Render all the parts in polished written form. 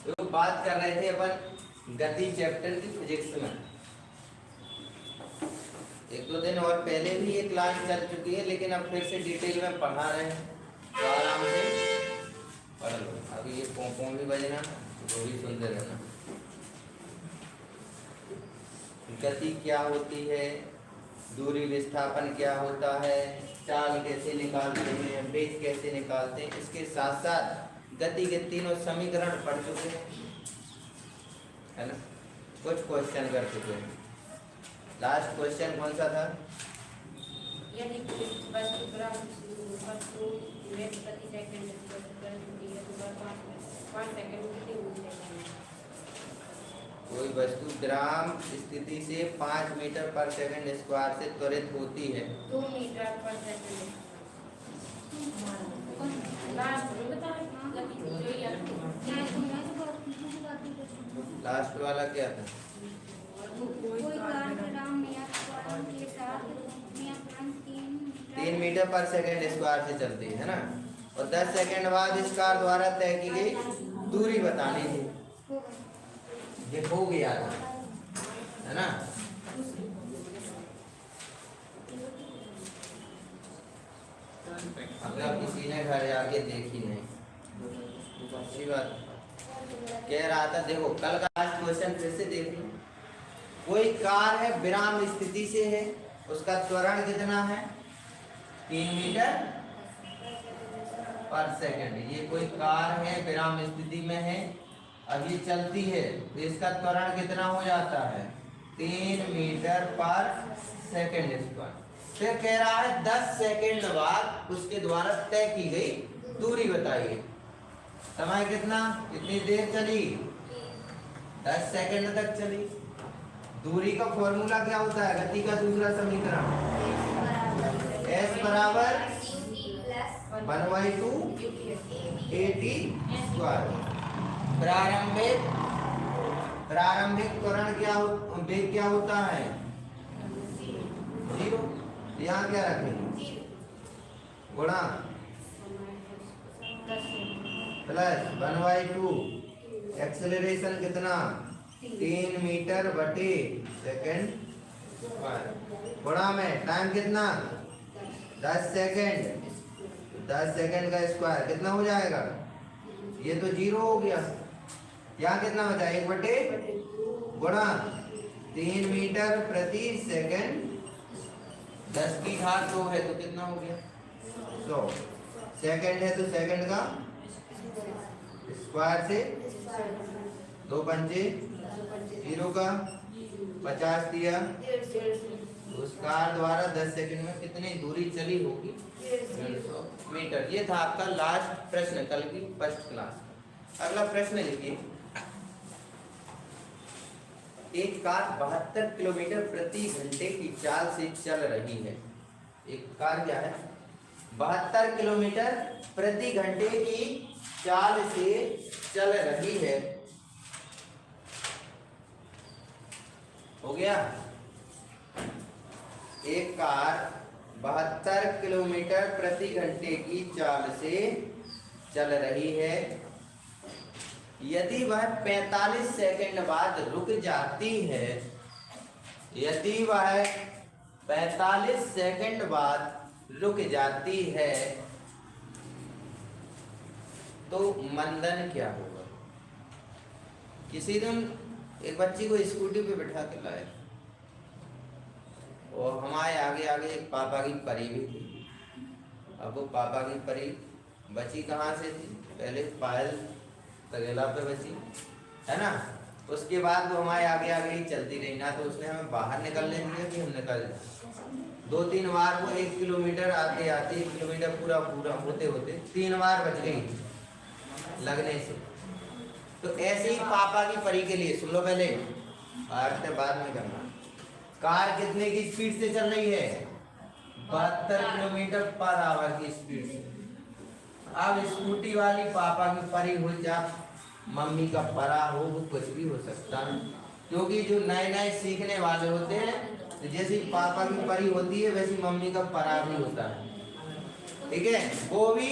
तो बात कर रहे थे अपन गति चैप्टर की फिजिक्स में। एक दो दिन और पहले भी ये क्लास चल चुकी है, लेकिन अब फिर से डिटेल में पढ़ा रहे हैं, तो आराम से पढ़ लो। अभी ये पों भी बजना, वो भी सुनते रहना। गति क्या होती है, दूरी विस्थापन क्या होता है, चाल कैसे निकालते हैं, वेग कैसे निकालते हैं, इसके साथ साथ गति के तीनों समीकरण पढ़ चुके हैं, है ना। कुछ क्वेश्चन कर चुके हैं। लास्ट क्वेश्चन कौन सा था? यदि वस्तु वेग प्रति सेकंड तो 5 सेकंड कितनी दूरी है? कोई वस्तु ग्राम स्थिति से 5 मीटर पर सेकंड स्क्वायर से त्वरित होती है 2 मीटर पर सेकंड। लास्ट वाला क्या था? कोई कार ग्राम के साथ 3 मीटर पर सेकंड स्क्वायर से चलती है ना, और 10 सेकंड बाद इस कार द्वारा तय की गई दूरी बतानी थी। ये हो गया था, है ना। अगर किसी ने घर जाके देखी नहीं, अच्छी बात। कह रहा था, देखो कल का लास्ट क्वेश्चन फिर से देख लो। कोई कार है, विराम स्थिति से है, उसका त्वरण कितना है? 3 मीटर पर सेकंड। ये कोई कार है, विराम स्थिति में है, अब ये चलती है, तो इसका त्वरण कितना हो जाता है? 3 मीटर पर सेकंड स्क्वायर। फिर कह रहा है 10 सेकंड बाद उसके द्वारा तय की गई दूरी बताइए। समय कितना, कितनी देर चली? 10 सेकंड तक चली। दूरी का फॉर्मूला क्या होता है? गति का दूसरा समीकरण S बराबर 1/2 AT स्क्वायर। प्रारंभिक त्वरण वेग क्या होता है? 0। यहाँ क्या रखेंगे? गुणा प्लस 1/2 एक्सेलरेशन कितना? 3 मीटर बटे सेकंड स्क्वायर। गुणा में टाइम कितना? 10 सेकंड। 10 सेकंड का स्क्वायर कितना हो जाएगा? ये तो 0 हो गया। यहाँ कितना बचा? 1 बटे गुणा 3 मीटर प्रति सेकंड, 10 की घात 2 है तो कितना हो गया? 100। सेकंड है तो सेकंड का स्क्वायर से 2 पंजे 0 का 50 दिया। उस कार द्वारा 10 सेकंड में कितनी दूरी चली होगी? 150 मीटर। ये था आपका लास्ट प्रश्न कल की फर्स्ट क्लास। अगला प्रश्न लिखिए। एक कार 72 किलोमीटर प्रति घंटे की चाल से चल रही है। एक कार क्या है? 72 किलोमीटर प्रति घंटे की चाल से चल रही है। हो गया? एक कार 72 किलोमीटर प्रति घंटे की चाल से चल रही है। यदि वह 45 सेकंड बाद रुक जाती है, यदि वह 45 सेकंड बाद रुक जाती है तो मंदन क्या होगा? किसी दिन एक बच्ची को स्कूटी पे बिठा के लाए और हमारे आगे आगे एक पापा की परी भी थी। अब वो पापा की परी बची कहाँ से थी? पहले पायल तगेला पे बची, है ना। उसके बाद वो हमारे आगे आगे ही चलती रही ना, तो उसने हमें बाहर निकलने दिया कि हम निकल जाए। 2-3 बार वो 1 किलोमीटर आते आते 1 किलोमीटर पूरा होते होते 3 बार बच गई लगने से। तो ऐसे ही पापा की परी के लिए सुन लो, पहले बाद में करना। कार कितने की स्पीड से चल रही है? 72 किलोमीटर पर आवर की स्पीड से। अब स्कूटी वाली पापा की परी हो, जा मम्मी का परा हो, वो कुछ भी हो सकता है, क्योंकि जो नए नए सीखने वाले होते हैं, तो जैसी पापा की परी होती है वैसी मम्मी का परा भी होता है। ठीक है? वो भी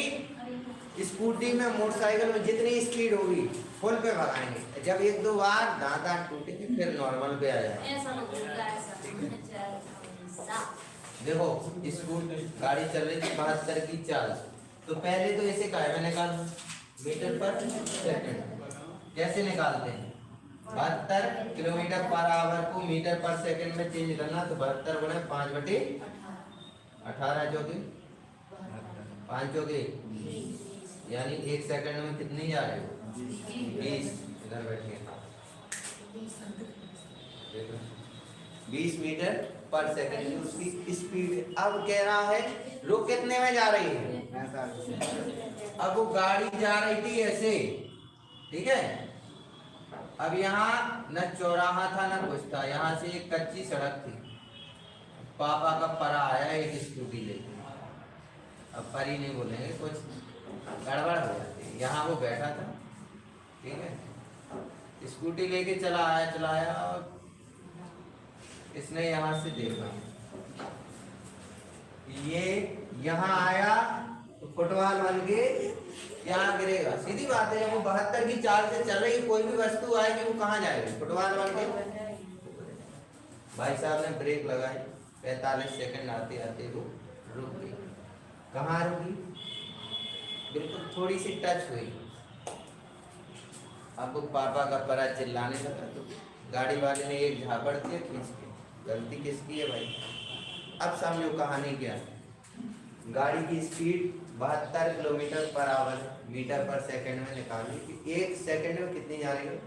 स्कूटी में मोटरसाइकिल में जितनी स्पीड होगी फुल पे भगाएंगे, जब एक दो बार दांत दांत टूटेंगे फिर नॉर्मल पे आ जाएगा। ऐसा ना होगा ऐसा। देखो स्कूटी गाड़ी चल रही थी 72 की चाल, तो पहले तो ऐसे काय में निकाल मीटर पर सेकंड, कैसे निकालते हैं 72 किलोमीटर पर आवर को मीटर पर सेकंड में चेंज करना, तो 72 गुणे 5/18 चौके 5 चौके, यानी 1 सेकंड में कितनी जा रही हो 20। इधर बैठिए 20 मीटर पर सेकंड की उसकी स्पीड। अब कह रहा है रुक कितने में जा रही है, अब वो गाड़ी जा रही थी ऐसे, ठीक है। अब यहाँ न चौराहा था न कुछ था, यहाँ से एक कच्ची सड़क थी, पापा का परा आया एक स्कूटी लेके, अब परी नहीं बोलेंगे कुछ गड़बड़ हो जाती है, यहाँ वो बैठा था, ठीक है, स्कूटी लेके चला आया और इसने यहाँ से देखा ये यहाँ आया तो फुटबॉल बन के यहाँ गिरेगा, सीधी बात है। जब वो 72 की चाल से चल रही कोई भी वस्तु आएगी वो कहाँ जाएगी, फुटबॉल बन के। भाई साहब ने ब्रेक लगाई, 45 सेकंड आते आते वो रुक गई। कहाँ रुकी, बिल्कुल थोड़ी सी टच हुई। अब वो पापा का परा चिल्लाने लगा, तो गाड़ी वाले ने एक झापड़ दिया खींच के। गलती किसकी है भाई, अब समझो कहानी क्या है। गाड़ी की speed 72 kilometre per hour metre per second में निकाली कि 1 सेकंड में कितनी जा रही है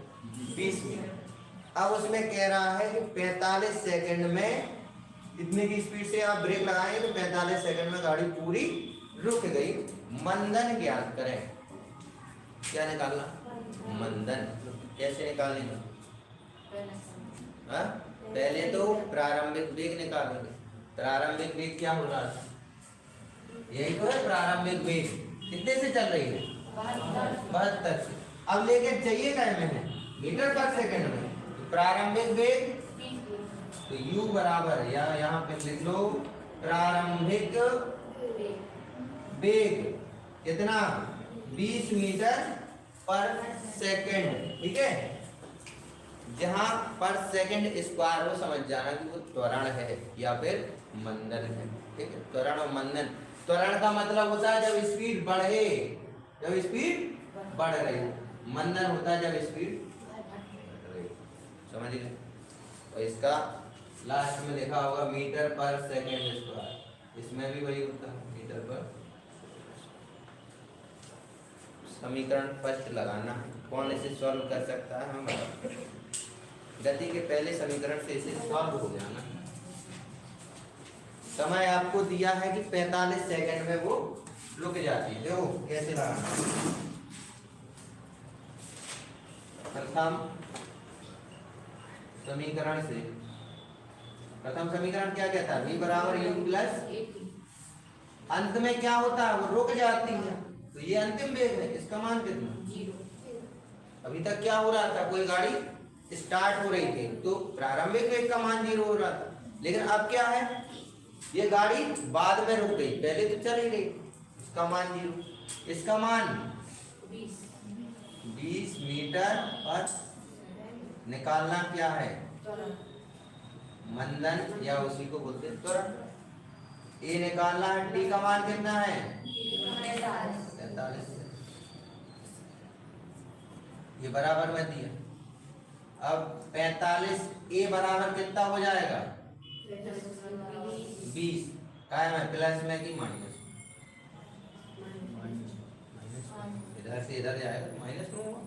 20 मीटर। अब उसमें कह रहा है कि 45 सेकंड में इतने की स्पीड से आप ब्रेक लगाएंगे तो 45 सेकंड में गाड़ी पूरी रुक गई। मंदन ज्ञात करें, क्या निकालना, मंदन कैसे निकालेंगे, पहले तो प्रारंभिक वेग निकालेंगे। प्रारंभिक वेग क्या हो रहा था, यही तो है प्रारंभिक वेग, कितने से चल रही है 72 से। अब लेके चाहिए क्या में मीटर पर सेकंड में, तो प्रारंभिक वेग तो u बराबर या यहाँ पे लिख लो प्रारंभिक वेग कितना 20 मीटर पर सेकंड, ठीक है। जहां पर सेकंड स्क्वायर हो समझ जाना कि वो त्वरण है या फिर मंदन है, ठीक है। त्वरण और मंदन, त्वरण का मतलब होता है जब स्पीड बढ़े, जब स्पीड बढ़ रही, मंदन होता है जब स्पीड घट रही, समझ गए। और इसका लास्ट में लिखा होगा मीटर पर सेकंड स्क्वायर, इसमें भी वही होता है मीटर पर। समीकरण फर्स्ट लगाना, कौन इसे सॉल्व कर सकता है, हम गति के पहले समीकरण से इसे सॉल्व हो जाना। समय आपको दिया है कि 45 सेकंड में वो रुक जाती है। देखो कैसे लगाना, प्रथम समीकरण से, प्रथम समीकरण क्या कहता है, v बराबर u प्लस, अंत में क्या होता है वो रुक जाती है, तो ये अंतिम वेग है, इसका मान कितना 0। अभी तक क्या हो रहा था, कोई गाड़ी स्टार्ट हो रही थी तो प्रारंभिक वेग का मान 0 हो रहा था, लेकिन अब क्या है, ये गाड़ी बाद में रुक गई, पहले तो चल ही गई, इसका मान 0, इसका मान 20 मीटर पर निकालना क्या है, मंदन या उसी को बोलते हैं त्वरण। ये निकालना है, टी का मान कितना है 45, ये बराबर में दिया। अब 45 ए बराबर कितना हो जाएगा 20, क्या है प्लस में कि माइनस, इधर से इधर जाएगा माइनस में होगा।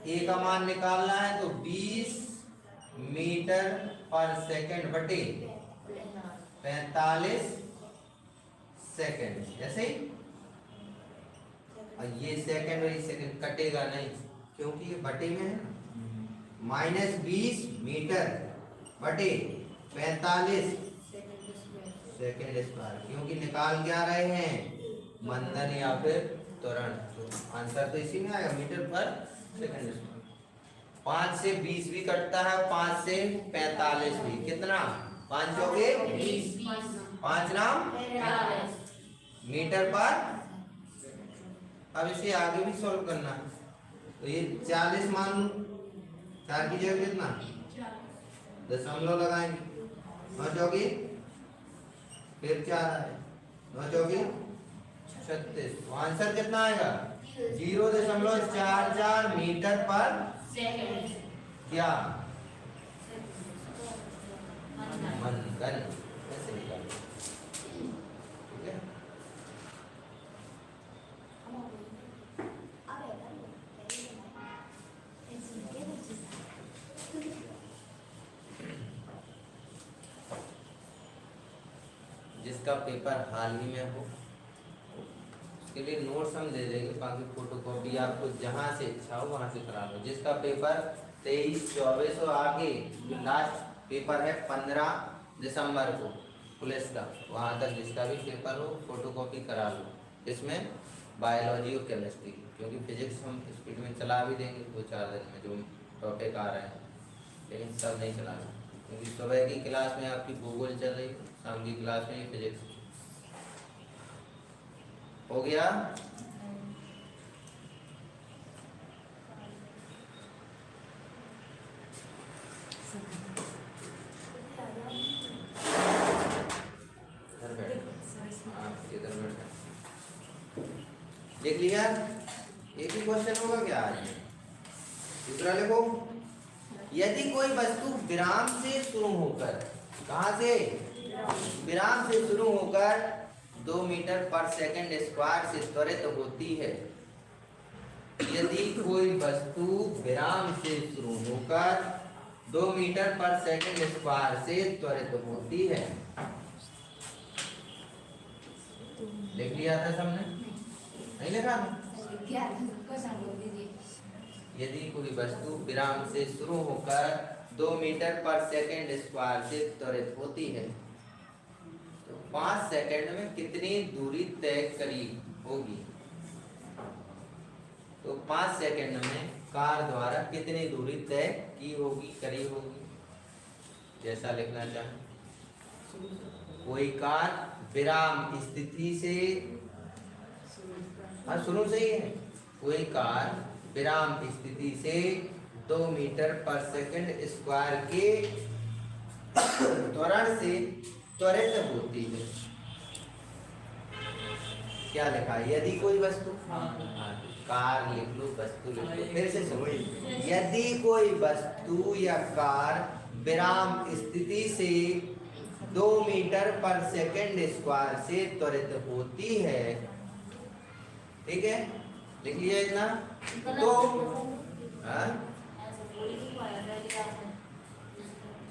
ए का मान निकालना है तो 20 मीटर पर सेकंड बटे 45 सेकंड, ऐसे ही। और ये सेकंड और ये सेकंड कटेगा नहीं क्योंकि ये बटे में है, -20 मीटर बटे 45 सेकंड स्क्वायर, क्योंकि निकाल क्या रहे हैं मंदन या फिर त्वरण, तो आंसर तो इसी में आएगा मीटर पर सेकंड स्क्वायर। 5 से 20 भी कटता है, 5 से 45 भी, कितना 5 चौके 20, 5 नाम मीटर पर अब इसे आगे भी सॉल्व करना है। तो ये 40 मान लूं, 4 की जगह कितना दशमलव लगाएंगे, 9 चौकी फिर 4 है, 9 चौकी 36। तो आंसर कितना आएगा 0.44 मीटर पर सेकंड क्या मंथन ऐसे निकालो। ठीक है, जिसका पेपर हाल ही में हो उसके लिए नोट्स हम दे देंगे, बाकी फोटोकॉपी आपको जहाँ से इच्छा हो वहाँ से करा लो। जिसका पेपर 23-24 और आगे लास्ट पेपर है 15 दिसंबर को पुलिस का, वहाँ तक जिसका भी पेपर हो फोटोकॉपी करा लो। इसमें बायोलॉजी और केमिस्ट्री, क्योंकि फिजिक्स हम स्पीड में चला भी देंगे 2-4 दिन में जो टॉपिक आ रहे हैं, लेकिन सब नहीं चलाना, क्योंकि सुबह की क्लास में आपकी भूगोल चल रही है, शाम की क्लास में फिजिक्स। हो गया? इधर बैठ, आप इधर बैठ। देख लिया? एक ही क्वेश्चन होगा क्या आज? दूसरा लिखो। यदि कोई वस्तु विराम से शुरू होकर, कहाँ से? विराम से शुरू होकर 2 मीटर पर सेकंड स्क्वायर से त्वरित होती है। यदि कोई वस्तु विराम से शुरू होकर 2 मीटर पर सेकंड स्क्वायर से त्वरित होती है। लिख लिया था सबने? नहीं लिखा? यदि कोई वस्तु विराम से शुरू होकर 2 मीटर पर सेकंड स्क्वायर से त्वरित होती है तो 5 सेकंड में कितनी दूरी तय करी होगी? तो 5 सेकंड में कार द्वारा कितनी दूरी तय की होगी, करी होगी? जैसा लिखना चाहें। कोई कार विराम स्थिति से, हाँ शुरू से ही है, कोई कार विराम स्थिति से 2 मीटर पर सेकंड स्क्वायर के त्वरण से त्वरित होती है। क्या लिखा है? यदि कोई वस्तु, कार लिख लो, वस्तु लिख लो, फिर से सुनो। यदि कोई वस्तु या कार विराम स्थिति से 2 मीटर पर सेकंड स्क्वायर से त्वरित होती है, ठीक है, लिख लिया इतना। तो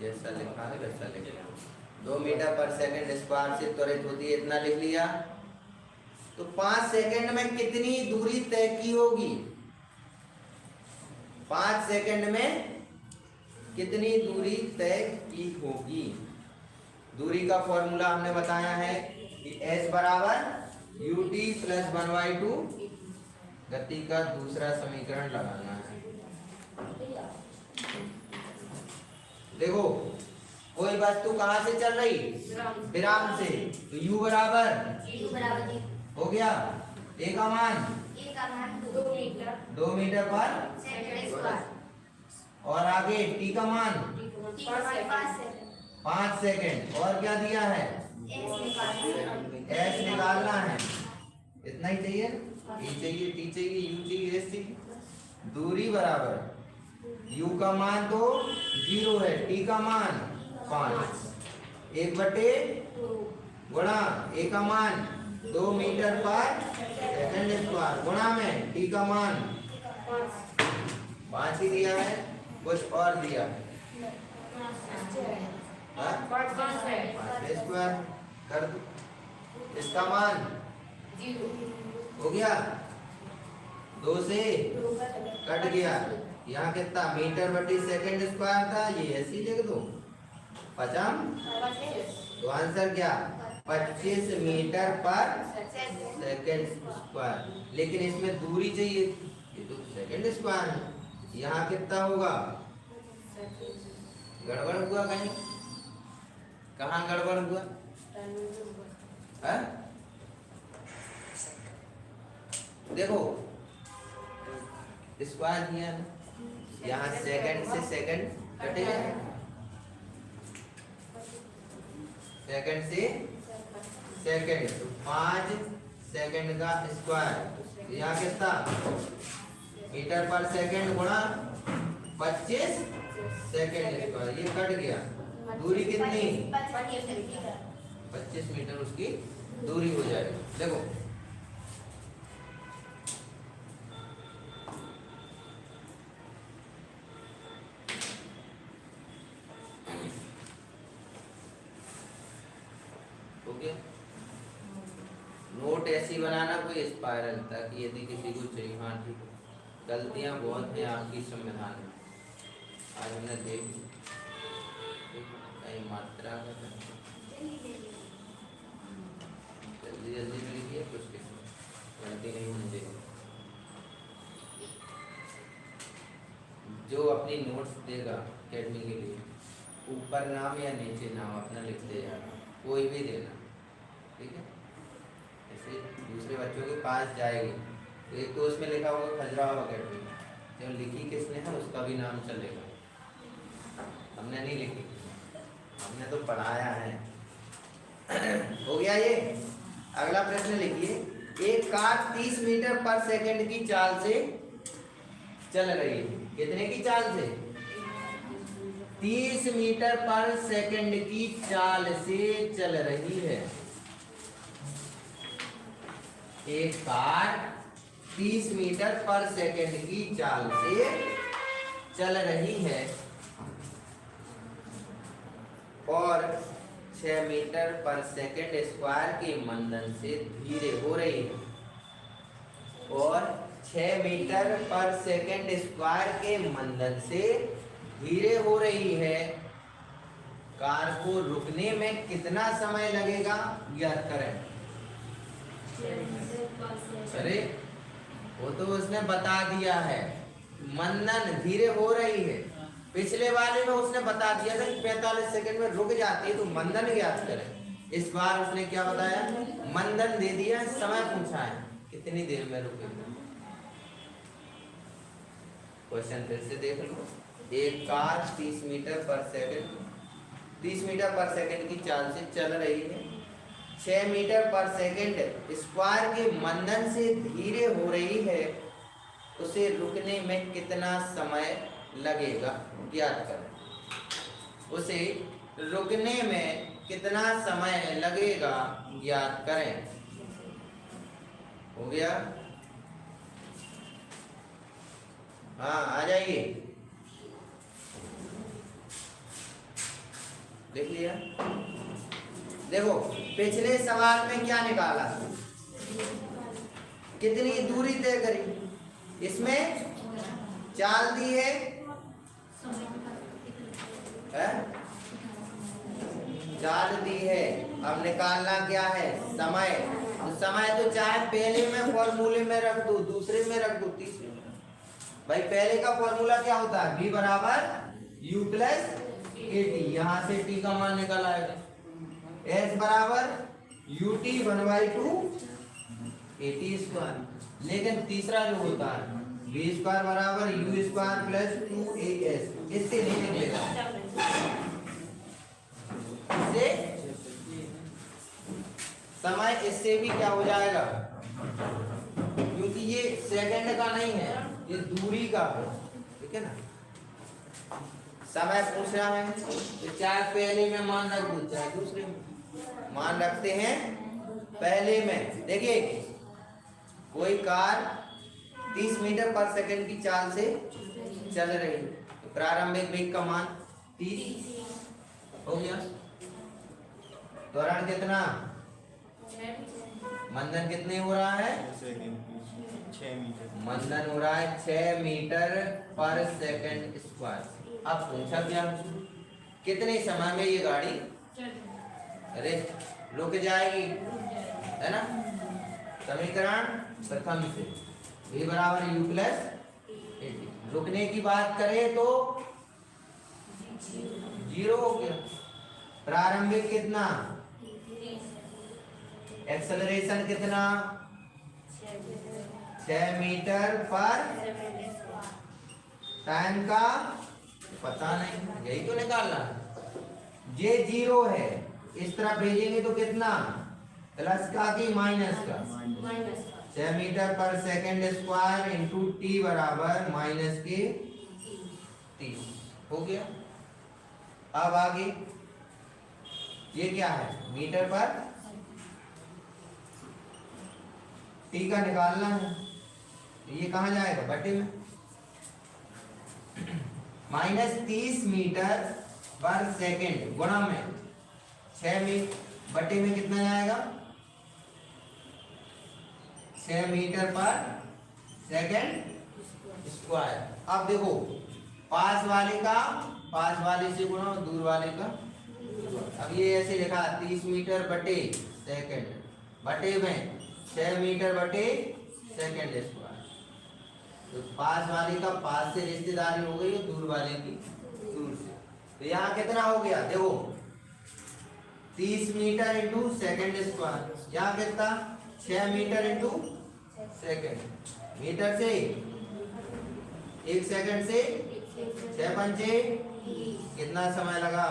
जैसा लिखा है वैसा लिख लिया। 2 मीटर पर सेकंड स्क्वायर से त्वरित होती है, इतना लिख लिया। तो 5 सेकंड में कितनी दूरी तय की होगी? 5 सेकंड में कितनी दूरी तय की होगी? दूरी का फॉर्मूला हमने बताया है कि s बराबर ut + 1/2। गति का दूसरा समीकरण लगाना है। देखो, कोई वस्तु कहाँ से चल रही? विराम से, तो u बराबर हो गया a का मान 2 मीटर पर, और आगे t का मान 5 सेकंड, और क्या दिया है? s निकालना है। इतना ही चाहिए, e चाहिए, t चाहिए, u चाहिए, s चाहिए। दूरी बराबर u का मान तो 0 है, t का मान 5, 1/2 गुणा a का मान 2 मीटर पर सेकंड स्क्वायर गुणा में t का मान 5 ही दिया है, कुछ और दिया है? 5 स्क्वायर कर दो, इसका मान हो गया 2 से कट गया। यहाँ कितना मीटर बटी सेकंड स्क्वायर था, ये ऐसे लिख दो 50। तो आंसर क्या? 25 मीटर पर सेकंड स्क्वायर। लेकिन इसमें दूरी चाहिए, ये तो सेकंड स्क्वायर है, यहाँ कितना होगा? गड़बड़ हुआ कहीं? कहाँ गड़बड़ हुआ? देखो स्क्वायर दिया ना, यहाँ सेकंड से सेकंड कटे जाएगा, सेकंड से सेकंड, तो 5 सेकंड का स्क्वायर, यहाँ कितना मीटर पर सेकंड गुणा 25 सेकंड स्क्वायर, ये कट गया। दूरी कितनी 25 मीटर उसकी दूरी हो जाएगी। देखो ओके, नोट ऐसी बनाना कोई स्पाइरल, ताकि यदि किसी को चाहिए। हाँ ठीक है, गलतियां बहुत हैं आपकी संविधान में, आज हमने देख ली। कई मात्रा का जल्दी जल्दी में लिखिए, कुछ गलती नहीं होनी चाहिए। जो अपनी नोट्स देगा अकेडमी के लिए, ऊपर नाम या नीचे नाम अपना लिखते जाना, कोई भी देना, ठीक है। ऐसे दूसरे बच्चों के पास जाएगी तो एक तो उसमें लिखा होगा खजुराहो अकेडमी, जो लिखी किसने है उसका भी नाम चलेगा। हमने नहीं लिखी, हमने तो पढ़ाया है। हो गया ये। अगला प्रश्न लिखिए, एक कार 30 मीटर पर सेकंड की चाल से चल रही है। कितने की चाल से? 30 मीटर पर सेकंड की चाल से चल रही है। एक कार 30 मीटर पर सेकंड की चाल से चल रही है और 6 मीटर पर सेकंड स्क्वायर के मंदन से धीरे हो रही है, और 6 मीटर पर सेकंड स्क्वायर के मंदन से धीरे हो रही है। कार को रुकने में कितना समय लगेगा ज्ञात करें। अरे वो तो उसने बता दिया है, मंदन धीरे हो रही है। पिछले वाले में उसने बता दिया था कि 45 सेकंड में रुक जाती है, तो मंदन ज्ञात करें। इस बार उसने क्या बताया, मंदन दे दिया, समय पूछा है कितनी देर में रुकेगा। क्वेश्चन फिर से देख लो, एक कार 30 मीटर पर सेकंड की चाल से चल रही है, 6 मीटर पर सेकंड स्क्वायर के मंदन से धीरे हो रही है, उसे रुकने में कितना समय लगेगा ज्ञात करें। उसे रुकने में कितना समय लगेगा ज्ञात करें। हो गया? हाँ आ जाइए, देख लिया। देखो पिछले सवाल में क्या निकाला, कितनी दूरी तय करी, इसमें चाल दी है, चाल दी है। अब निकालना क्या है, समय। तो समय तो चाहे पहले में फॉर्मूले में रख दो, दूसरे में रख दो, तीसरे में। भाई पहले का फॉर्मूला क्या होता है, v बराबर u प्लस at, यहाँ से t का मान निकल आएगा। s बराबर ut 1/2 at स्क्वायर। लेकिन तीसरा जो होता है v स्क्वायर बराबर u स्क्वायर प्लस 2as, इससे नहीं निकलेगा। इससे समय इससे भी क्या हो जाएगा, क्योंकि ये सेकंड का नहीं है, ये दूरी का है, ठीक है ना। समय पूछ रहा है तो चाहे पहले में मान रख दो, चाहे दूसरे में मान रखते हैं। पहले में देखिए, कोई कार 30 मीटर पर सेकंड की चाल से चल रही है, तो प्रारंभिक वेग का मान 30 हो गया। त्वरण कितना, मंदन कितने हो रहा है, 6 मीटर। मंदन हो रहा है 6 मीटर पर सेकंड स्क्वायर। अब पूछा क्या, कितने समय में ये गाड़ी अरे रुक जाएगी, है ना। समीकरण प्रथम से v बराबर u प्लस 80, रुकने की बात करें तो 0 हो गया। प्रारंभिक कितना, एक्सेलरेशन कितना, 6 मीटर पर टाइम का पता नहीं, यही तो निकालना है। ये 0 है, इस तरफ भेजेंगे तो कितना, प्लस का कि माइनस का, 6 metre per second square into T बराबर माइनस के 30 हो गया। अब आगे ये क्या है, मीटर पर टी का निकालना है, ये कहाँ जाएगा, बटे में। -30 मीटर पर सेकंड गुणा में 6 मीटर बटे में कितना जाएगा, 6 मीटर पर सेकंड स्क्वायर। अब देखो पास वाले का पास वाले से गुणा, दूर वाले का। अब ये ऐसे लिखा 30 मीटर बटे सेकंड बटे में 6 मीटर बटे सेकंड स्क्वायर। तो पास वाले का पास से रिश्तेदारी हो गई, दूर वाले की दूर से। तो यहाँ कितना हो गया, देखो 30 मीटर इंटू सेकंड स्क्वायर, यहाँ कितना 6 मीटर इंटू सेकंड। मीटर से 1 सेकंड से 6 पंचे कितना समय लगा।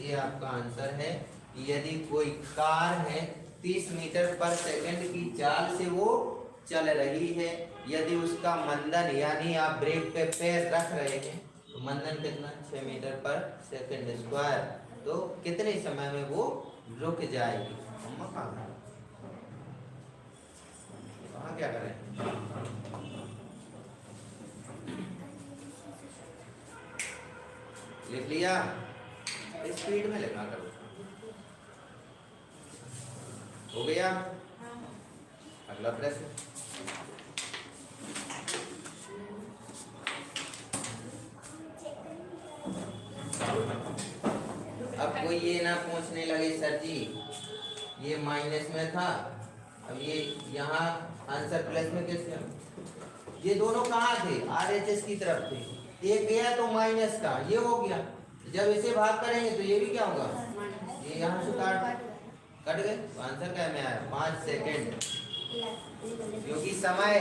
ये आपका आंसर है। यदि कोई कार है 30 मीटर पर सेकंड की चाल से वो चल रही है, यदि उसका मंदन यानी आप ब्रेक पे पैर रख रहे हैं तो मंदन कितना, 6 मीटर पर सेकंड स्क्वायर, तो कितने समय में वो रुक जाएगी। मम्मा कहाँ क्या करें, लिख लिया, स्पीड में लिखा करो। हो गया, अगला प्रश्न। अब कोई ये ना पूछने लगे सर जी ये माइनस में था, अब ये यहाँ आंसर प्लस में कैसे, ये दोनों कहाँ थे, RHS की तरफ थे, एक गया तो माइनस का ये हो गया, जब इसे भाग करेंगे तो ये भी क्या होगा, ये यहाँ से कट गए, तो आंसर क्या में आया 5 सेकेंड। क्योंकि समय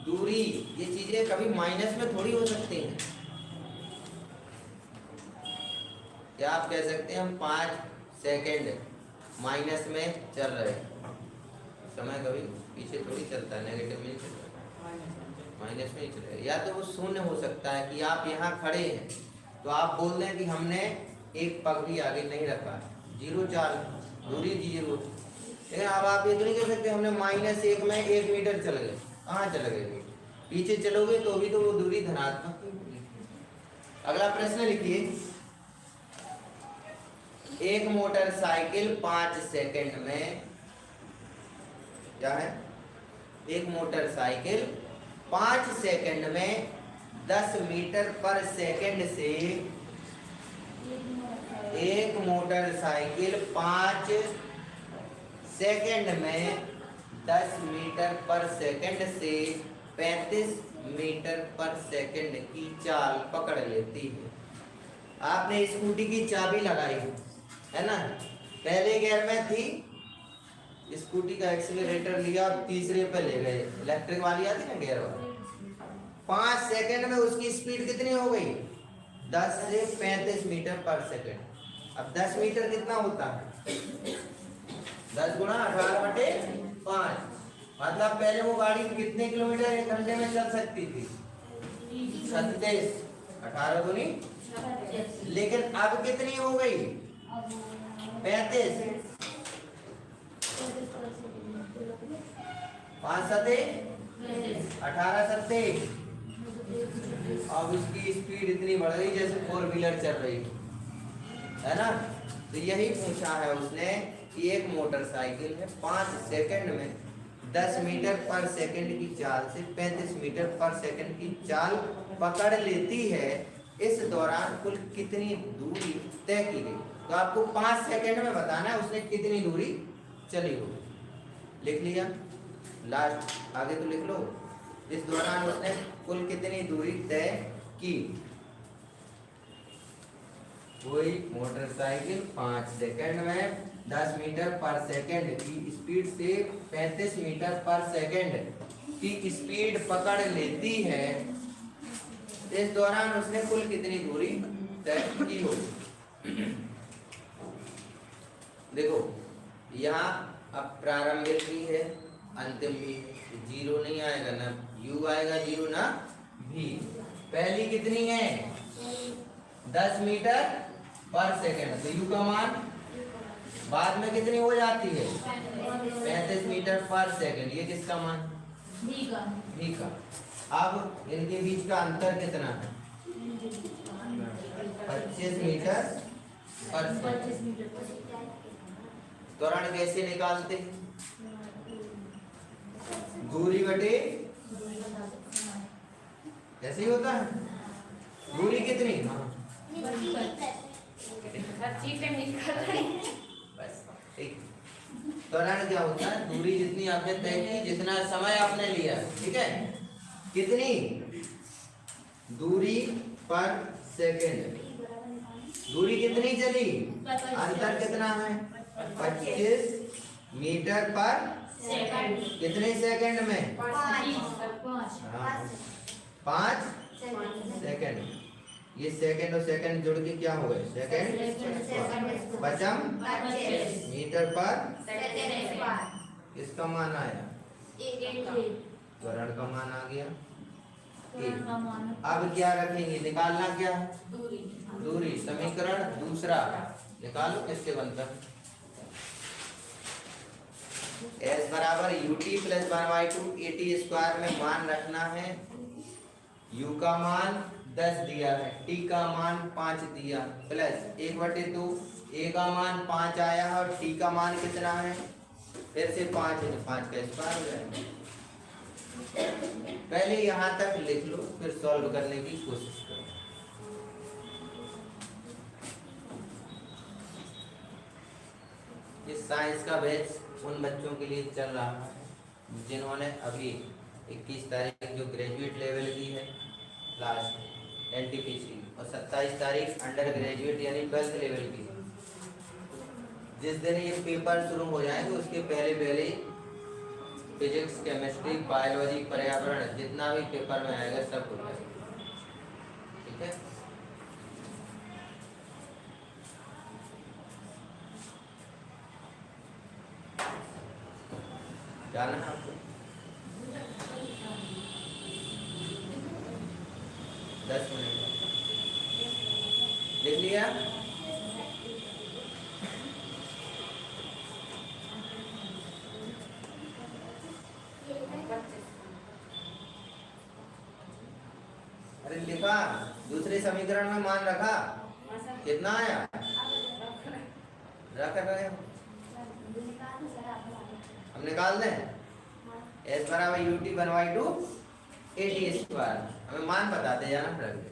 दूरी ये चीजें कभी माइनस में थोड़ी हो सकती हैं। क्या आप कह सकते हैं हम 5 सेकेंड माइनस में चल रहे हैं, समय कभी पीछे थोड़ी चलता है, नेगेटिव में चल रहा है, माइनस में ही चल रहा है। या तो वो शून्य हो सकता है कि आप यहाँ खड़े हैं तो आप बोल दें कि हमने एक पग भी आगे नहीं रखा, 0 चाल दूरी 0। लेकिन अब आप ये तो नहीं कह सकते हमने -1 में 1 मीटर चल गए, कहाँ चले गए, पीछे चलोगे तो भी तो वो दूरी धनात्मक होगी। अगला प्रश्न लिखिए, एक मोटरसाइकिल 5 सेकंड में, क्या है, एक मोटरसाइकिल 5 सेकंड में 10 मीटर पर सेकंड से, एक मोटरसाइकिल 5 सेकंड में 10 मीटर पर सेकंड से 35 मीटर पर सेकंड की चाल पकड़ लेती है। आपने स्कूटी की चाबी लगाई है ना, पहले गियर में थी, स्कूटी का एक्सीलरेटर लिया, तीसरे पे ले गए, इलेक्ट्रिक वाली आती ना गियर वाली, 5 सेकंड में उसकी स्पीड कितनी हो गई, 10 से 35 मीटर पर सेकंड। अब 10 मीटर कितना होता है, 10 गुणा 18/5, मतलब पहले वो गाड़ी कितने किलोमीटर 1 घंटे में चल सकती थी, 37, 18 दूनी, लेकिन अब कितनी हो गई, 35, 5 सते 18 सते। अब उसकी स्पीड इतनी बढ़ गई जैसे 4 व्हीलर चल रही है ना। तो यही पूछा है उसने कि एक मोटरसाइकिल है 5 सेकंड में 10 मीटर पर सेकंड की चाल से 35 मीटर पर सेकंड की चाल पकड़ लेती है, इस दौरान कुल कितनी दूरी तय की गई। तो आपको 5 सेकंड में बताना है उसने कितनी दूरी चली होगी। लिख लिया, लास्ट आगे तो लिख लो, इस दौरान उसने कुल कितनी दूरी तय की। कोई मोटरसाइकिल 5 सेकंड में 10 मीटर पर सेकंड की स्पीड से 35 मीटर पर सेकंड की स्पीड पकड़ लेती है, इस दौरान उसने कुल कितनी दूरी तय की होगी। देखो यहाँ अब प्रारंभिक भी है, अंतिम भी है, जीरो नहीं आएगा ना, u आएगा जीरो ना v। पहली कितनी है 10 मीटर पर सेकंड, तो u का मान बाद में कितनी हो जाती है 35 मीटर पर सेकंड, ये किसका मान v का। अब इनके बीच का अंतर कितना है 25 मीटर पर सेकंड। त्वरण कैसे निकालते हैं, दूरी बटे ऐसे ही होता है, दूरी कितनी बस ठीक। त्वरण क्या होता है, दूरी जितनी आपने तय की, जितना समय आपने लिया, ठीक है, कितनी दूरी पर सेकंड, दूरी कितनी चली, अंतर कितना है 25 मीटर पर सेकंड। कितने सेकंड में 5 सेकंड। ये सेकंड और सेकंड जुड़ के क्या हो गए सेकंड पचम मीटर पर इसका मान आया, त्वरण का मान आ गया। अब क्या रखेंगे, निकालना क्या है दूरी। समीकरण दूसरा निकालो, किससे बनता है s बराबर ut प्लस 1/2 at स्क्वायर में मान रखना है, u का मान 10 दिया है, t का मान 5 दिया, प्लस 1/2 a का मान 5 आया है और t का मान कितना है फिर से 5 है, तो 5 का स्क्वायर हो जाएगा। पहले यहाँ तक लिख लो, फिर सॉल्व करने की कोशिश करो। ये साइंस का बैच उन बच्चों के लिए चल रहा है जिन्होंने अभी 21 तारीख जो ग्रेजुएट लेवल की है लास्ट एनटीपीसी, और 27 तारीख अंडर ग्रेजुएट यानी 12th लेवल की। जिस दिन ये पेपर शुरू हो जाएंगे उसके पहले पहले फिजिक्स, केमिस्ट्री, बायोलॉजी, पर्यावरण जितना भी पेपर में आएगा सब हो जाएगा, ठीक है। जाना है आपको 10 मिनट लिख लिया। अरे लिखा, दूसरे समीकरण में मान रखा, कितना आया रख रहे हम निकाल दें। s बराबर ut 1/2 at स्क्वायर, हमें मान बताते जाना पड़ेगा।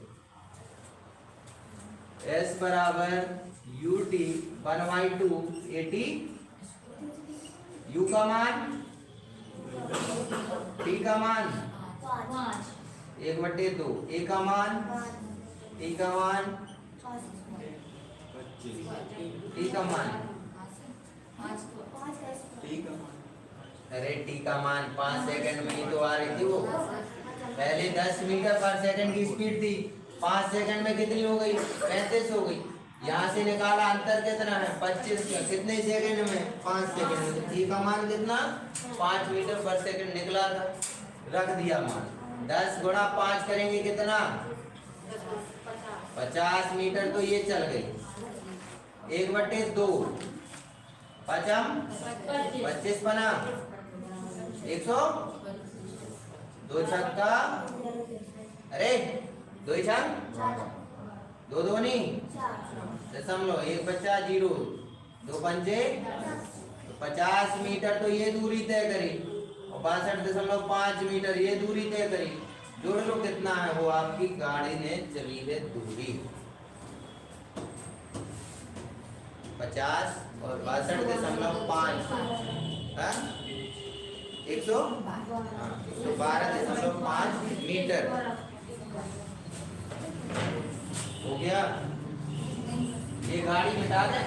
s बराबर ut 1/2 at, u का मान t का मान 1/2, a का मान t का मान t का मान अरे टी का मान 5 सेकंड में ही तो आ रही थी वो। पहले 10 मीटर पर सेकंड की स्पीड थी, 5 सेकंड में कितनी हो गई 35 हो गई। यहाँ से निकाला अंतर कितना है 25, कितने सेकंड में 5 सेकंड में। टी का मान कितना 5 मीटर पर सेकंड निकला था, रख दिया मान। 10 गुणा 5 करेंगे कितना 50 मीटर, तो ये चल गई 1/2 पचम 25 पना 100, 2 छक्का, अरे 2 छक 2 दूनी दशमलव 1 बच्चा 0, 2 पंजे 50 मीटर, तो ये दूरी तय करी, और 62.5 मीटर ये दूरी तय करी। जोड़ लो कितना है वो आपकी गाड़ी ने चली है दूरी 50 और 62.5 112.5 मीटर हो गया। ये गाड़ी मिटा दें,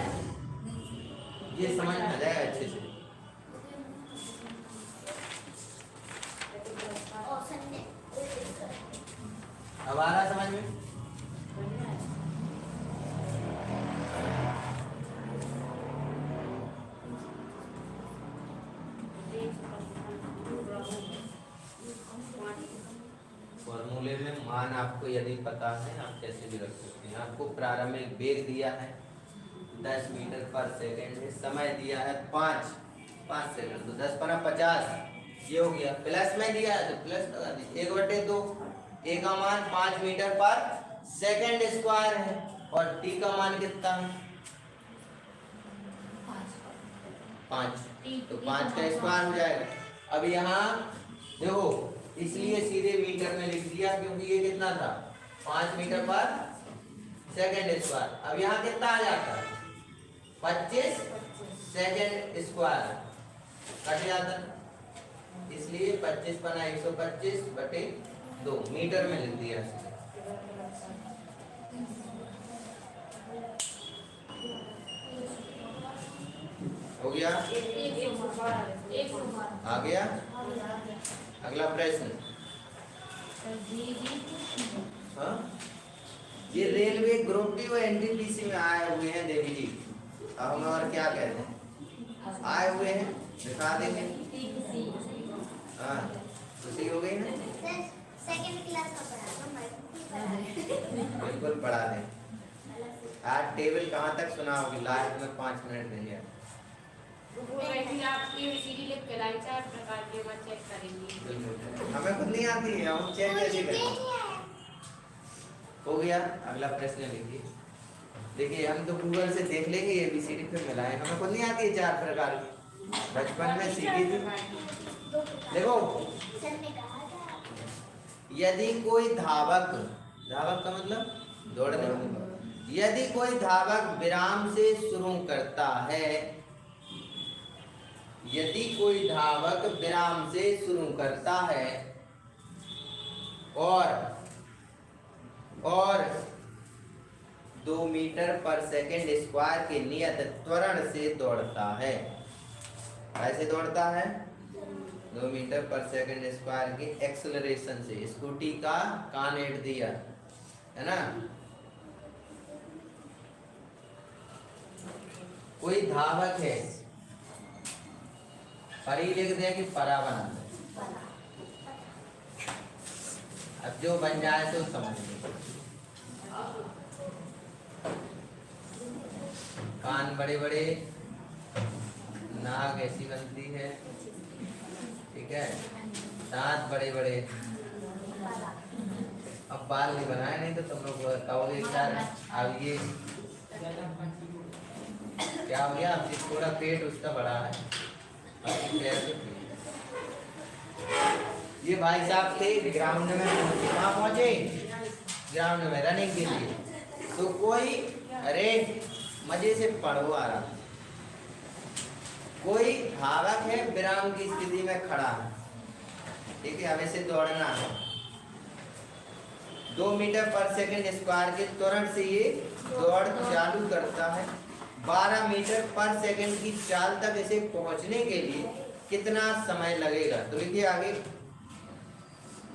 ये समझ में आ जाएगा अच्छे से। अब आ रहा समझ में? फॉर्मूले में मान आपको यदि पता है आप कैसे भी रख सकते हैं। आपको प्रारंभिक वेग दिया है 10 मीटर पर सेकेंड है, समय दिया है 5 सेकंड, तो 10 × 50 ये हो गया। प्लस में दिया है तो प्लस लगा दीजिए 1/2। ए का मान 5 मीटर पर सेकेंड स्क्वायर है और टी का मान कितना है 5, तो 5 का स्क्वायर हो जाएगा। अब यहाँ देखो इसलिए सीधे मीटर में लिख दिया क्योंकि ये कितना था 5 मीटर पर सेकेंड स्क्वायर। अब यहाँ कितना आ जाता है 25 सेकेंड स्क्वायर कट जाता, इसलिए 25 × 125/2 मीटर में लिख दिया। हो गया, आ गया। अगला प्रश्न, हाँ ये रेलवे ग्रुप डी व एनटीपीसी में आए हुए हैं देवी जी। अब हम और क्या कहते हैं आए हुए हैं, दिखा देंगे। हाँ खुशी हो गई ना, सेकंड क्लास का पढ़ा बिल्कुल पढ़ा दें। आज टेबल कहाँ तक सुनाओगे, लास्ट में 5 मिनट देंगे। हमें खुद नहीं आती है, हम चेक कैसे करें। हो गया, अगला प्रश्न लिखिए। देखिए हम तो गूगल से देख लेंगे एबीसीडी फिर मिलाएं, हमें खुद नहीं आती है 4 प्रकार की, बचपन में सीखी थी। देखो यदि कोई धावक का मतलब दौड़ने वाला, यदि कोई धावक विराम से शुरू करता है, यदि कोई धावक विराम से शुरू करता है और 2 मीटर पर सेकेंड स्क्वायर के नियत त्वरण से दौड़ता है, ऐसे दौड़ता है 2 मीटर पर सेकेंड स्क्वायर के एक्सेलरेशन से, स्कूटी का कानेट दिया है ना। कोई धावक है, परी लिख दें कि परा बना दें, अब जो बन जाए तो समझ लो। कान बड़े बड़े, नाक ऐसी बनती है, ठीक है, दांत बड़े बड़े। अब बाल नहीं बनाए, नहीं तो तुम लोग कहोगे यार अब ये क्या हो गया, अब थोड़ा पेट उसका बड़ा है। ये भाई साहब थे ग्राउंड में पहुंचे, कहाँ पहुंचे ग्राउंड में रनिंग के लिए। तो कोई अरे मजे से पढ़ो आ रहा, कोई धावक है विराम की स्थिति में खड़ा है, ठीक है, अब इसे दौड़ना है 2 मीटर पर सेकेंड स्क्वायर के त्वरण से ये दौड़ चालू करता है। 12 मीटर पर सेकेंड की चाल तक इसे पहुंचने के लिए कितना समय लगेगा, तो लिखिए आगे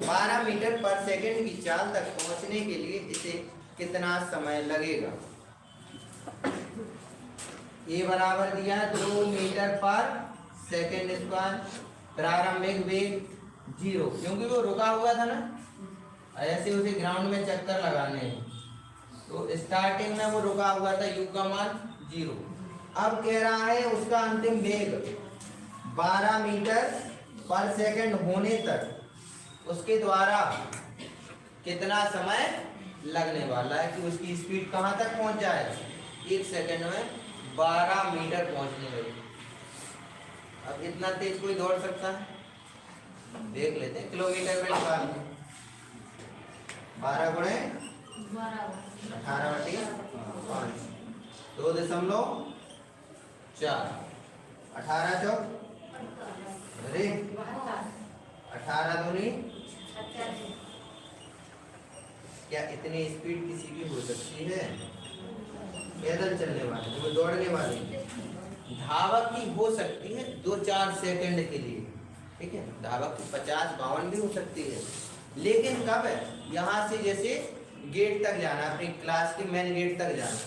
12 मीटर पर सेकेंड की चाल तक पहुंचने के लिए इसे कितना समय लगेगा। ए बराबर दिया 2 मीटर पर सेकेंड स्क्वायर, प्रारंभिक वेग 0, क्योंकि वो रुका हुआ था ना, ऐसे उसे ग्राउंड में चक्कर लगाने हैं, तो स्टार्टिंग में वो रुका हुआ था, यू का मान 0। अब कह रहा है उसका अंतिम वेग 12 मीटर पर सेकेंड होने तक उसके द्वारा कितना समय लगने वाला है कि उसकी स्पीड कहाँ तक पहुँच जाए, 1 सेकेंड में 12 मीटर पहुँचने लगे। अब इतना तेज कोई दौड़ सकता है, देख लेते हैं, किलोमीटर में निकाल 12 × 18/5 2.4 18 चौक अरे 18 दूनी, क्या इतनी स्पीड किसी की हो सकती है? पैदल चलने वाले, वो दौड़ने वाले धावक की हो सकती है 2-4 सेकंड के लिए, ठीक है, धावक की 50-52 भी हो सकती है, लेकिन कब है, यहाँ से जैसे गेट तक जाना, अपनी क्लास के मेन गेट तक जाना,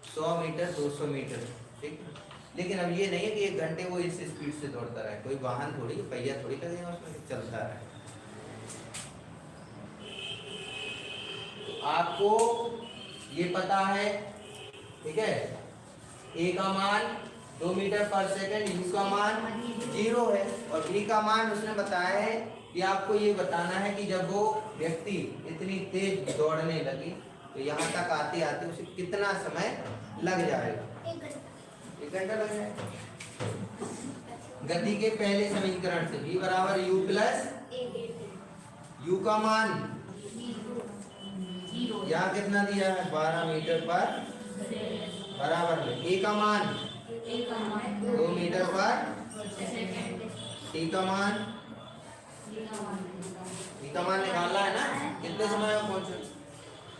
100 मीटर 200 मीटर, ठीक है। लेकिन अब ये नहीं है कि 1 घंटे वो इस स्पीड से दौड़ता रहे, कोई वाहन थोड़ी, पहिया थोड़ी लगेगा उसमें, चलता रहे। आपको ये पता है, ठीक है, ए का मान 2 मीटर पर सेकंड, यू का मान 0 है, और बी का मान उसने बताया है कि आपको ये बताना है कि जब वो व्यक्ति इतनी तेज दौड़ने लगी तो यहाँ तक आते आते उसे कितना समय लग जाएगा। 1 घंटा लग जाएगा। गति के पहले समीकरण से v बराबर u प्लस u का मान यहाँ कितना दिया है, 12 मीटर पर बराबर में, a का मान 2 मीटर पर, t का मान निकालना है ना, कितने समय में पहुंचे,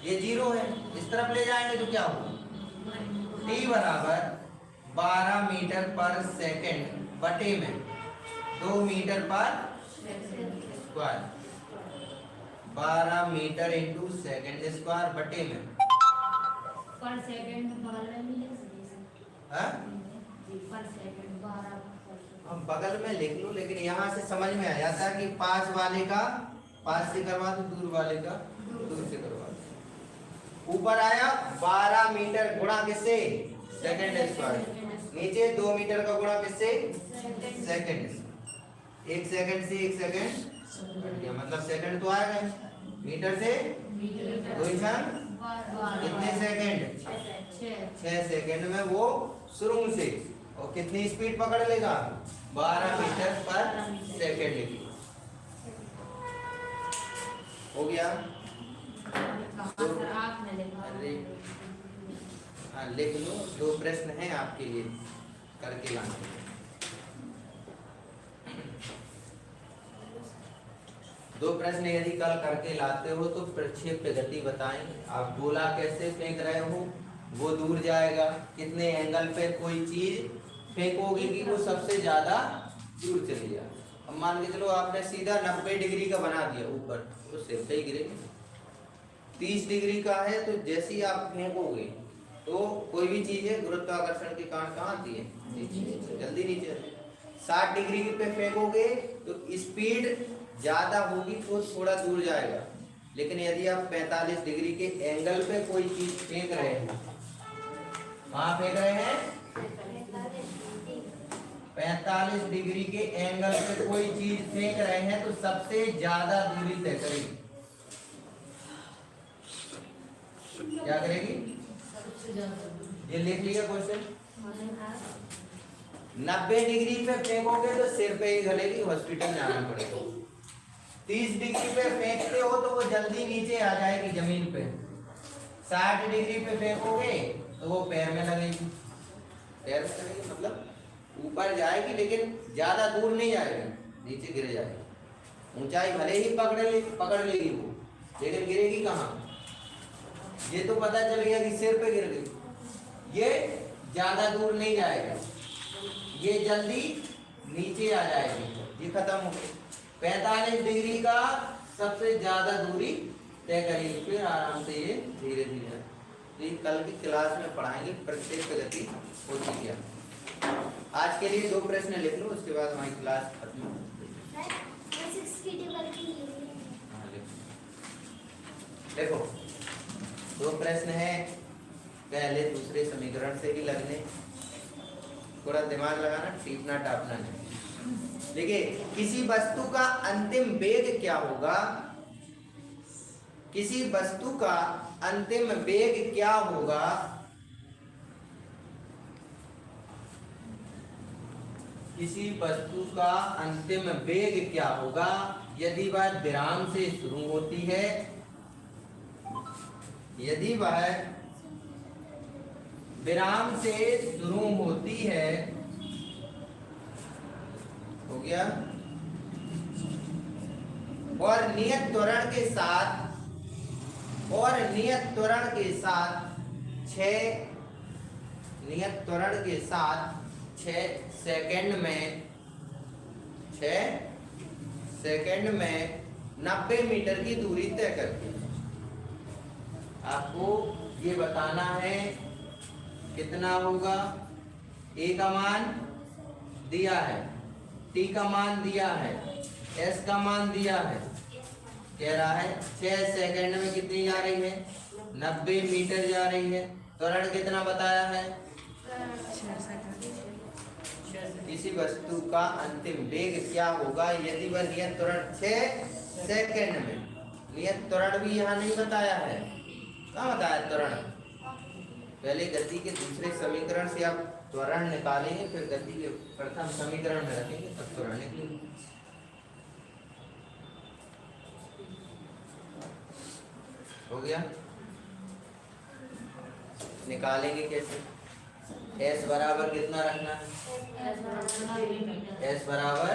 ये 0 है, इस तरफ ले जाएंगे तो क्या होगा, t बराबर 12 मीटर पर सेकंड बटे में 2 metre per square, 12 metre into second square बटे में पर सेकंड 12 मिनट, हाँ? पर सेकंड 12, हम बगल में लिख लो, लेकिन यहाँ से समझ में आ जाता है कि पास वाले का पास से करवा दो, दूर वाले का दूर से करवा दो। ऊपर आया 12 मीटर गुणा किससे, सेकंड स्क्वायर, नीचे 2 मीटर का गुणा किससे, सेकंड से, 1 सेकंड से 1 सेकंड कट गया, मतलब सेकंड तो आएगा, मीटर से 2 कितने सेकंड, 6 सेकंड में वो शुरू से, और कितनी स्पीड पकड़ लेगा, 12 मीटर पर सेकंड की। हो गया, अरे हाँ लिख लो, 2 प्रश्न हैं आपके लिए करके लाना। दो प्रश्न यदि कल करके लाते हो तो प्रक्षेप्य गति बताएं, आप गोला कैसे फेंक रहे हो, वो दूर जाएगा, कितने एंगल पे कोई चीज फेंकोगे कि वो सबसे ज्यादा दूर चली जाए। अब मान के चलो आपने सीधा 90 डिग्री का बना दिया ऊपर, तो सिर पे ही गिरेगी। 30 डिग्री का है तो जैसे ही आप फेंकोगे तो कोई भी चीज है गुरुत्वाकर्षण के कारण कहाँ आती है, नीचे, जल्दी नीचे आती है। 60 डिग्री पे फेंकोगे तो स्पीड ज्यादा होगी तो थोड़ा दूर जाएगा, लेकिन यदि आप 45 डिग्री के एंगल पे कोई चीज फेंक रहे हैं, कहाँ फेंक रहे हैं, 45 डिग्री के एंगल पे कोई चीज फेंक रहे हैं तो सबसे ज्यादा दूरी तय करेगी, क्या करेगी, ये लिख लिया क्वेश्चन। 90 डिग्री पे फेंकोगे तो सिर पे ही गलेगी, हॉस्पिटल जाना पड़ेगा। 30 डिग्री पे फेंकते हो तो वो जल्दी नीचे आ जाएगी जमीन पे। 60 डिग्री पे फेंकोगे तो वो पैर में लगेगी, पैर में लगेगी मतलब ऊपर जाएगी, लेकिन ज्यादा दूर नहीं जाएगी, नीचे गिर जाएगी। ऊंचाई भले ही पकड़ लेगी वो, लेकिन गिरेगी कहाँ, ये तो पता चल गया कि सिर पे गिर गई। ये ज्यादा दूर नहीं जाएगा, ये जल्दी नीचे आ जाएगी, ये खत्म हो गई। 45 डिग्री का सबसे ज्यादा दूरी तय करेगी, फिर आराम से ये धीरे धीरे। तो कल की क्लास में पढ़ाएंगे प्रक्षेप्य गति होती क्या। आज के लिए 2 प्रश्न लिख लो, उसके बाद हमारी क्लास खत्म। देखो 2 प्रश्न हैं, पहले दूसरे समीकरण से भी लगने, थोड़ा दिमाग लगाना, टीपना टापना नहीं। देखिए किसी वस्तु का अंतिम वेग क्या होगा, किसी वस्तु का अंतिम वेग क्या होगा, किसी वस्तु का अंतिम वेग क्या होगा यदि वह विराम से शुरू होती है, यदि वह विराम से शुरू होती है, हो गया, और नियत त्वरण के साथ, और नियत त्वरण के साथ 6 नियत त्वरण के साथ 6 सेकंड में 90 मीटर की दूरी तय करती है। आपको ये बताना है कितना होगा। ए का मान दिया है, टी का मान दिया है, एस का मान दिया है। कह रहा है 6 सेकंड में कितनी जा रही है, 90 मीटर जा रही है। त्वरण कितना बताया है, किसी वस्तु का अंतिम वेग क्या होगा यदि वह नियत त्वरण 6 सेकंड में। नियत त्वरण भी यहाँ नहीं बताया है। कहाँ बताया त्वरण? पहले गति के दूसरे समीकरण से आप त्वरण निकालेंगे, फिर गति के प्रथम समीकरण में रखेंगे, तब त्वरण निकलेगा। हो गया? निकालेंगे कैसे? S बराबर कितना रखना है? S बराबर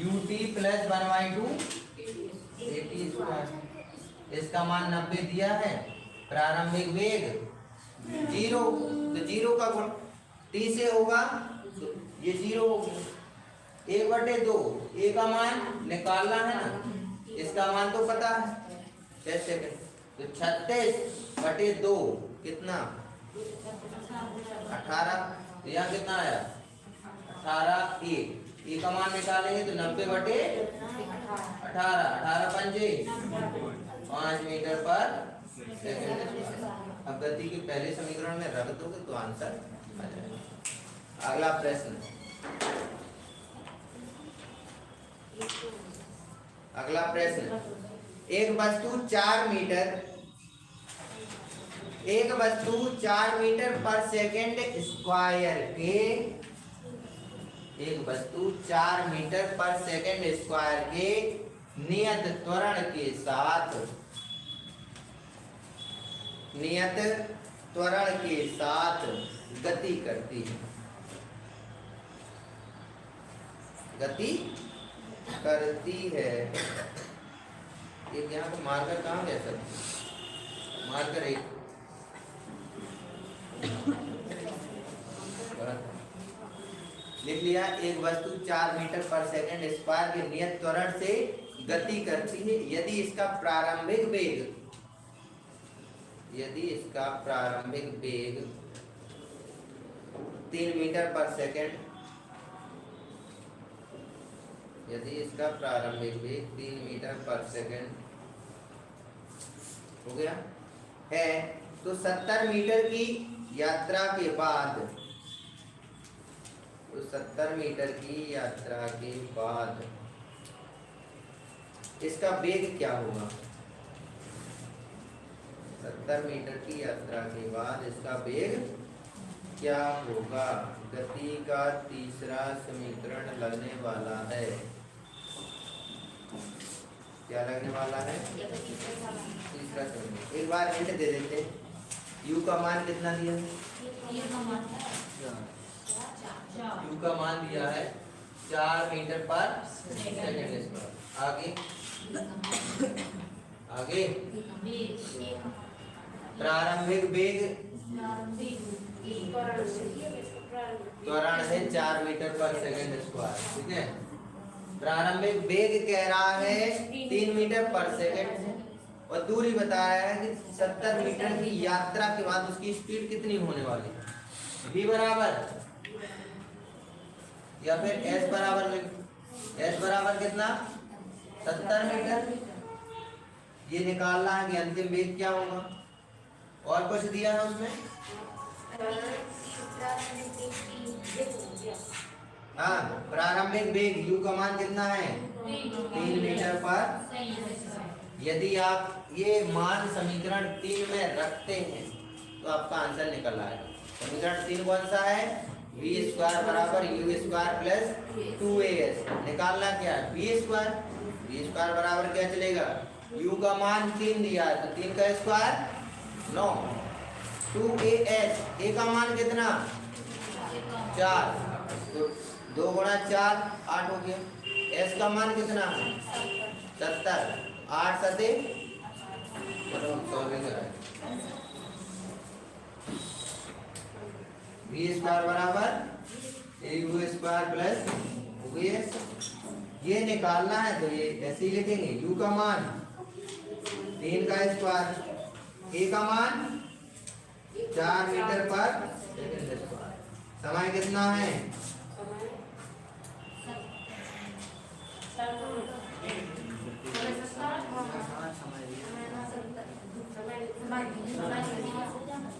ut प्लस 1/2 AT स्क्वायर। इसका मान 90 दिया है, प्रारंभिक वेग 0, तो 0 का गुण t से होगा तो ये 0 हो गया। 1/2 a का मान निकालना है ना, इसका मान तो पता है 6 सेकंड, तो 36/2 कितना 18। तो यहाँ कितना आया 18 ए का मान निकालेंगे तो 90/18 18 पंजे 5 मीटर पर सेकंड। अब गति के पहले समीकरण में रख दोगे तो आंसर आ जाएगा। अगला प्रश्न, एक वस्तु 4 मीटर पर सेकंड स्क्वायर के, एक वस्तु 4 मीटर पर सेकंड स्क्वायर के नियत त्वरण के साथ गति करती है। एक यहाँ पर मार्कर कहाँ गया सर? मार्कर एक लिख लिया। एक वस्तु 4 मीटर पर सेकंड स्क्वायर के नियत त्वरण से गति करती है यदि इसका प्रारंभिक वेग 3 मीटर पर सेकंड, यदि इसका प्रारंभिक वेग 3 मीटर पर सेकंड हो गया है, तो 70 मीटर की यात्रा के बाद, इसका वेग क्या होगा? 70 मीटर की यात्रा के बाद इसका वेग क्या होगा? गति का तीसरा समीकरण लगने वाला है। क्या लगने वाला है? तीसरा समीकरण। एक बार हिंट दे देते हैं। u का मान कितना दिया है? u का मान दिया है 4 मीटर पर सेकंड स्क्वायर। आगे प्रारंभिक वेग त्वरण है 4 मीटर पर सेकंड स्क्वायर, ठीक है। प्रारंभिक वेग कह रहा है 3 मीटर पर सेकंड और दूरी बताया है कि 70 मीटर की यात्रा के बाद उसकी स्पीड कितनी होने वाली है। v बराबर या फिर s बराबर कितना 70 मीटर। ये निकालना है कि अंतिम वेग क्या होगा। और कुछ दिया है उसमें? हाँ, प्रारंभिक वेग u का मान कितना है 3 मीटर पर। यदि आप ये मान समीकरण 3 में रखते हैं तो आपका आंसर निकल आएगा। समीकरण 3 कौन सा है? v स्क्वायर बराबर u स्क्वायर प्लस 2as। निकालना क्या है? v स्क्वायर बराबर क्या चलेगा? u का मान 3 दिया है तो 3 का स्क्वायर 9, 2as, a का मान कितना 4, तो 2 गुणा 4 8 हो गया। s का मान कितना 70, 8 सते सॉल्विंग वी स्क्वायर बराबर a u square plus v s. ये निकालना है तो ये ऐसे ही लिखेंगे, यू का मान 3 का स्क्वायर, ए का मान 4 मीटर पर सेकंड स्क्वायर। समय कितना है?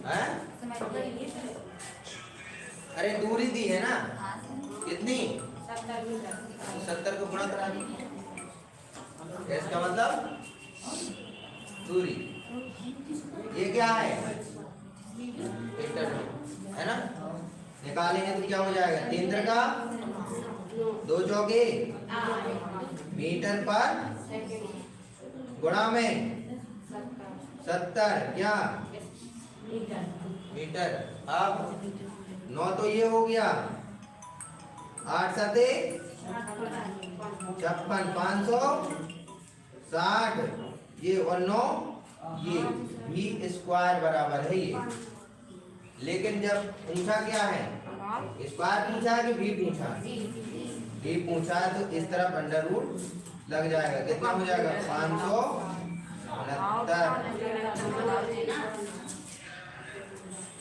हैं? अरे दूरी दी है ना कितनी? 70 को गुणा करा दी, इसका मतलब दूरी। ये क्या है? मीटर है ना। निकालेंगे तो क्या हो जाएगा? 3 का 2 चौके मीटर पर गुणा में 70 क्या मीटर। अब 9 तो ये हो गया, 8 सते 56 560 ये और 9 ये वी स्क्वायर बराबर है ये। लेकिन जब पूछा क्या है? स्क्वायर पूछा है कि वी पूछा है? वी पूछा है तो इस तरफ अंडर रूट लग जाएगा। कितना हो जाएगा? 569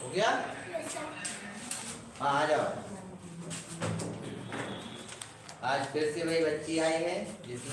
हो गया। हाँ आ जाओ। आज फिर से वही बच्ची आई है जिसने